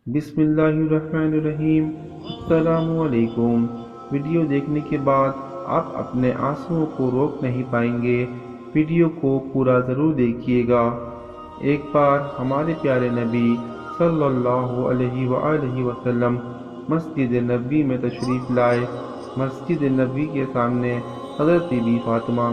بسم اللہ الرحمن الرحیم۔ السلام علیکم۔ ویڈیو دیکھنے کے بعد آپ اپنے آنسوؤں کو روک نہیں پائیں گے۔ ویڈیو کو پورا ضرور دیکھیے گا۔ ایک بار ہمارے پیارے نبی صلی اللہ علیہ وآلہ وسلم مسجد نبوی میں تشریف لائے۔ مسجد نبوی کے سامنے حضرت بی بی فاطمہ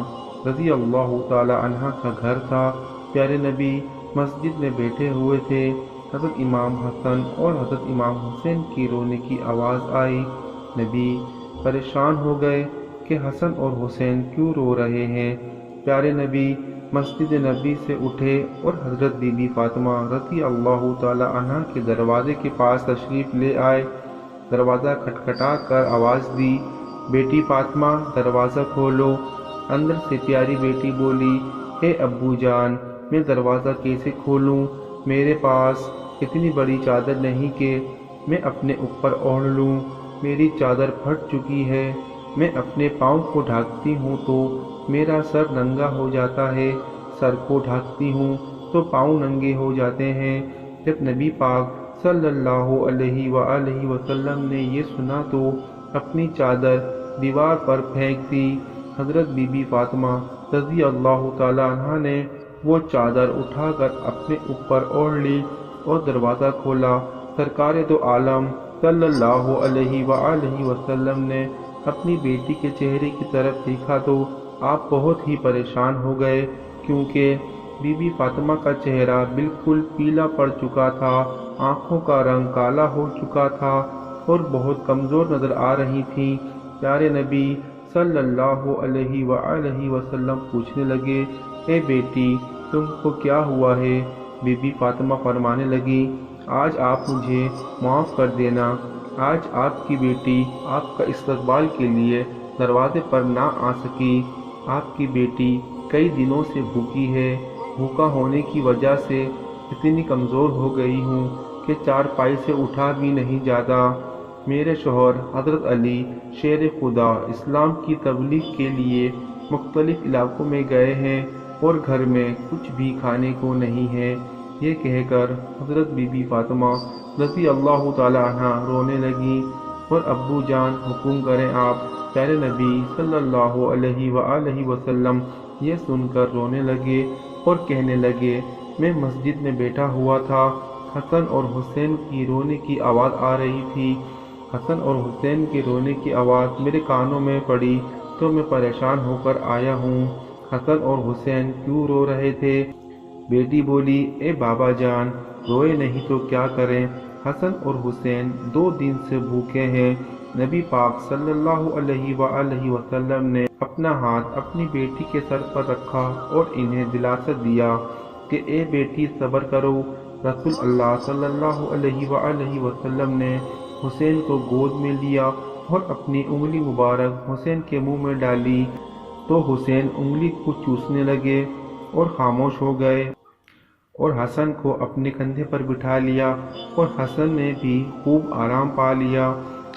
رضی اللہ تعالی عنہا کا گھر تھا۔ پیارے نبی مسجد میں بیٹھے ہوئے تھے۔ حضرت امام حسن اور حضرت امام حسین کی رونے کی آواز آئی۔ نبی پریشان ہو گئے کہ حسن اور حسین کیوں رو رہے ہیں۔ پیارے نبی مسجد نبوی سے اٹھے اور حضرت بی بی فاطمہ رضی اللہ تعالی عنہا کے دروازے کے پاس تشریف لے آئے۔ دروازہ کھٹکھٹا کر آواز دی، بیٹی فاطمہ دروازہ کھولو۔ اندر سے پیاری بیٹی بولی، اے ابو جان، میں دروازہ کیسے کھولوں؟ میرے پاس اتنی بڑی چادر نہیں کہ میں اپنے اوپر اوڑھ لوں۔ میری چادر پھٹ چکی ہے۔ میں اپنے پاؤں کو ڈھانکتی ہوں تو میرا سر ننگا ہو جاتا ہے، سر کو ڈھانکتی ہوں تو پاؤں ننگے ہو جاتے ہیں۔ جب نبی پاک صلی اللہ علیہ وآلہ وسلم نے یہ سنا تو اپنی چادر دیوار پر پھینک دی۔ حضرت بی بی فاطمہ رضی اللہ تعالی عنہا نے وہ چادر اٹھا کر اپنے اوپر اوڑھ لی اور دروازہ کھولا۔ سرکار دو عالم صلی اللہ علیہ وآلہ وسلم نے اپنی بیٹی کے چہرے کی طرف دیکھا تو آپ بہت ہی پریشان ہو گئے، کیونکہ بی بی فاطمہ کا چہرہ بالکل پیلا پڑ چکا تھا، آنکھوں کا رنگ کالا ہو چکا تھا اور بہت کمزور نظر آ رہی تھیں۔ پیارے نبی صلی اللہ علیہ وآلہ وسلم پوچھنے لگے، اے بیٹی، تم کو کیا ہوا ہے؟ بی بی فاطمہ فرمانے لگی، آج آپ مجھے معاف کر دینا۔ آج آپ کی بیٹی آپ کا استقبال کے لیے دروازے پر نہ آ سکی۔ آپ کی بیٹی کئی دنوں سے بھوکی ہے۔ بھوکا ہونے کی وجہ سے اتنی کمزور ہو گئی ہوں کہ چارپائی سے اٹھا بھی نہیں جاتا۔ میرے شوہر حضرت علی شیر خدا اسلام کی تبلیغ کے لیے مختلف علاقوں میں گئے ہیں اور گھر میں کچھ بھی کھانے کو نہیں ہے۔ یہ کہہ کر حضرت بی بی فاطمہ رضی اللہ تعالی عنہا رونے لگی اور ابو جان حکم کریں آپ۔ پیارے نبی صلی اللہ علیہ وآلہ وسلم یہ سن کر رونے لگے اور کہنے لگے، میں مسجد میں بیٹھا ہوا تھا، حسن اور حسین کی رونے کی آواز آ رہی تھی۔ حسن اور حسین کے رونے کی آواز میرے کانوں میں پڑی تو میں پریشان ہو کر آیا ہوں۔ حسن اور حسین کیوں رو رہے تھے؟ بیٹی بولی، اے بابا جان، روئے نہیں تو کیا کریں؟ حسن اور حسین 2 دن سے بھوکے ہیں۔ نبی پاک صلی اللہ علیہ وآلہ وسلم نے اپنا ہاتھ اپنی بیٹی کے سر پر رکھا اور انہیں دلاسا دیا کہ اے بیٹی صبر کرو۔ رسول اللہ صلی اللہ علیہ وآلہ وسلم نے حسین کو گود میں لیا اور اپنی انگلی مبارک حسین کے منہ میں ڈالی تو حسین انگلی کو چوسنے لگے اور خاموش ہو گئے، اور حسن کو اپنے کندھے پر بٹھا لیا اور حسن نے بھی خوب آرام پا لیا۔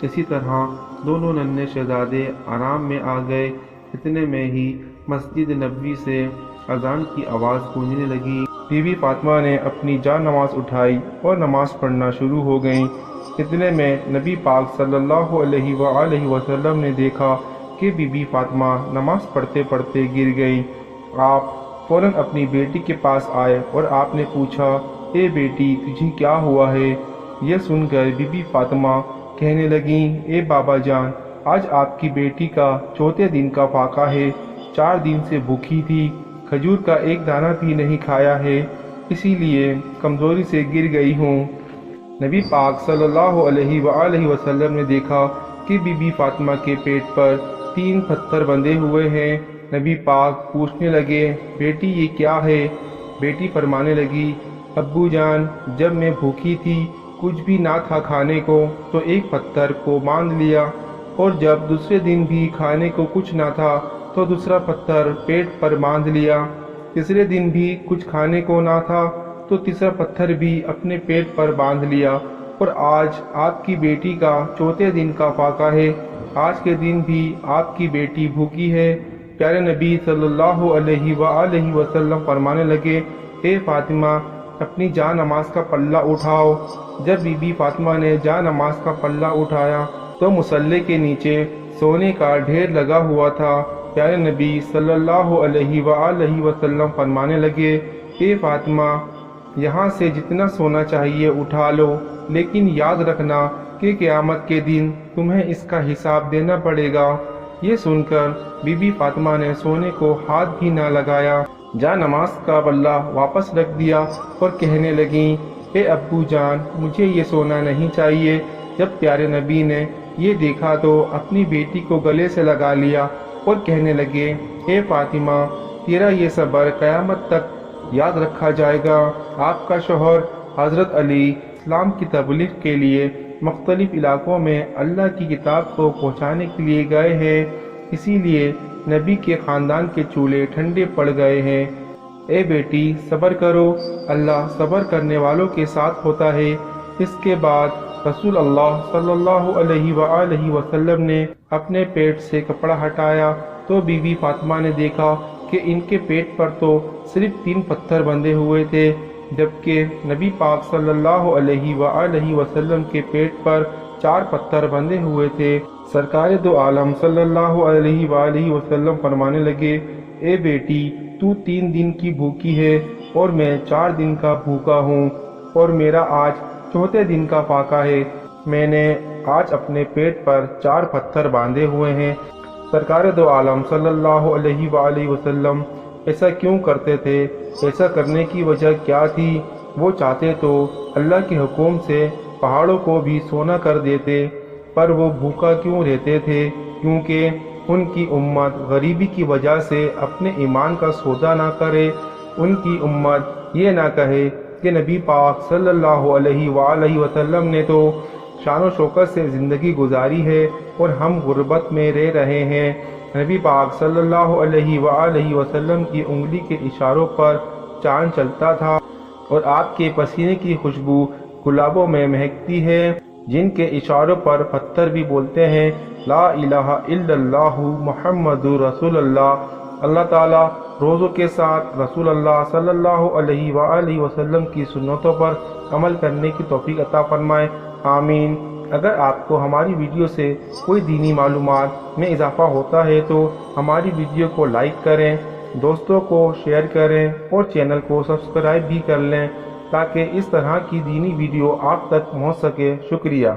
اسی طرح دونوں ننھے شہزادے آرام میں آ گئے۔ اتنے میں ہی مسجد نبوی سے اذان کی آواز گونجنے لگی۔ بی بی فاطمہ نے اپنی جان نماز اٹھائی اور نماز پڑھنا شروع ہو گئیں۔ اتنے میں نبی پاک صلی اللہ علیہ وآلہ وسلم نے دیکھا کہ بی بی فاطمہ نماز پڑھتے پڑھتے گر گئی۔ آپ فوراً اپنی بیٹی کے پاس آئے اور آپ نے پوچھا، اے بیٹی، تجھے کیا ہوا ہے؟ یہ سن کر بی بی فاطمہ کہنے لگیں، اے بابا جان، آج آپ کی بیٹی کا 4 دن کا فاقہ ہے۔ 4 دن سے بھوکی تھی، کھجور کا ایک دانہ بھی نہیں کھایا ہے، اسی لیے کمزوری سے گر گئی ہوں۔ نبی پاک صلی اللہ علیہ وآلہ وسلم نے دیکھا کہ بی بی فاطمہ کے پیٹ پر 3 پتھر بندھے ہوئے ہیں۔ نبی پاک پوچھنے لگے، بیٹی یہ کیا ہے؟ بیٹی فرمانے لگی، ابو جان، جب میں بھوکی تھی، کچھ بھی نہ تھا کھانے کو، تو ایک پتھر کو باندھ لیا، اور جب دوسرے دن بھی کھانے کو کچھ نہ تھا تو دوسرا پتھر پیٹ پر باندھ لیا، تیسرے دن بھی کچھ کھانے کو نہ تھا تو تیسرا پتھر بھی اپنے پیٹ پر باندھ لیا، اور آج آپ کی بیٹی کا 4 دن کا فاقہ ہے۔ آج کے دن بھی آپ کی بیٹی بھوکی ہے۔ پیارے نبی صلی اللہ علیہ وآلہ وسلم فرمانے لگے، اے فاطمہ، اپنی جان نماز کا پلہ اٹھاؤ جب بی بی فاطمہ نے جا نماز کا پلہ اٹھایا تو مصلی کے نیچے سونے کا ڈھیر لگا ہوا تھا۔ پیارے نبی صلی اللہ علیہ وآلہ وسلم فرمانے لگے، اے فاطمہ، یہاں سے جتنا سونا چاہیے اٹھا لو، لیکن یاد رکھنا کہ قیامت کے دن تمہیں اس کا حساب دینا پڑے گا۔ یہ سن کر بی بی فاطمہ نے سونے کو ہاتھ بھی نہ لگایا، جا نماز کا پلہ واپس رکھ دیا اور کہنے لگیں، اے ابو جان، مجھے یہ سونا نہیں چاہیے۔ جب پیارے نبی نے یہ دیکھا تو اپنی بیٹی کو گلے سے لگا لیا اور کہنے لگے، اے فاطمہ، تیرا یہ صبر قیامت تک یاد رکھا جائے گا۔ آپ کا شوہر حضرت علی اسلام کی تبلیغ کے لیے مختلف علاقوں میں اللہ کی کتاب کو پہنچانے کے لیے گئے ہیں، اسی لیے نبی کے خاندان کے چولہے ٹھنڈے پڑ گئے ہیں۔ اے بیٹی، صبر کرو، اللہ صبر کرنے والوں کے ساتھ ہوتا ہے۔ اس کے بعد رسول اللہ صلی اللہ علیہ وآلہ وسلم نے اپنے پیٹ سے کپڑا ہٹایا تو بی بی فاطمہ نے دیکھا کہ ان کے پیٹ پر تو صرف 3 پتھر بندھے ہوئے تھے، جبکہ نبی پاک صلی اللہ علیہ وآلہ وسلم کے پیٹ پر 4 پتھر بندھے ہوئے تھے۔ سرکار دو عالم صلی اللہ علیہ وآلہ وسلم فرمانے لگے، اے بیٹی، تو 3 دن کی بھوکی ہے اور میں 4 دن کا بھوکا ہوں، اور میرا آج 4تھے دن کا فاقہ ہے۔ میں نے آج اپنے پیٹ پر 4 پتھر باندھے ہوئے ہیں۔ سرکار دو عالم صلی اللہ علیہ وآلہ وسلم ایسا کیوں کرتے تھے؟ ایسا کرنے کی وجہ کیا تھی؟ وہ چاہتے تو اللہ کے حکم سے پہاڑوں کو بھی سونا کر دیتے، پر وہ بھوکا کیوں رہتے تھے؟ کیونکہ ان کی امت غریبی کی وجہ سے اپنے ایمان کا سودا نہ کرے۔ ان کی امت یہ نہ کہے کہ نبی پاک صلی اللہ علیہ وآلہ وسلم نے تو شان و شوکت سے زندگی گزاری ہے اور ہم غربت میں رہ رہے ہیں۔ نبی پاک صلی اللہ علیہ وآلہ وسلم کی انگلی کے اشاروں پر چاند چلتا تھا اور آپ کے پسینے کی خوشبو گلابوں میں مہکتی ہے، جن کے اشاروں پر پتھر بھی بولتے ہیں، لا الہ الا اللہ محمد رسول اللہ۔ اللہ تعالیٰ روزوں کے ساتھ رسول اللہ صلی اللہ علیہ وآلہ وسلم کی سنتوں پر عمل کرنے کی توفیق عطا فرمائے، آمین۔ اگر آپ کو ہماری ویڈیو سے کوئی دینی معلومات میں اضافہ ہوتا ہے تو ہماری ویڈیو کو لائک کریں، دوستوں کو شیئر کریں اور چینل کو سبسکرائب بھی کر لیں تاکہ اس طرح کی دینی ویڈیو آپ تک پہنچ سکے۔ شکریہ۔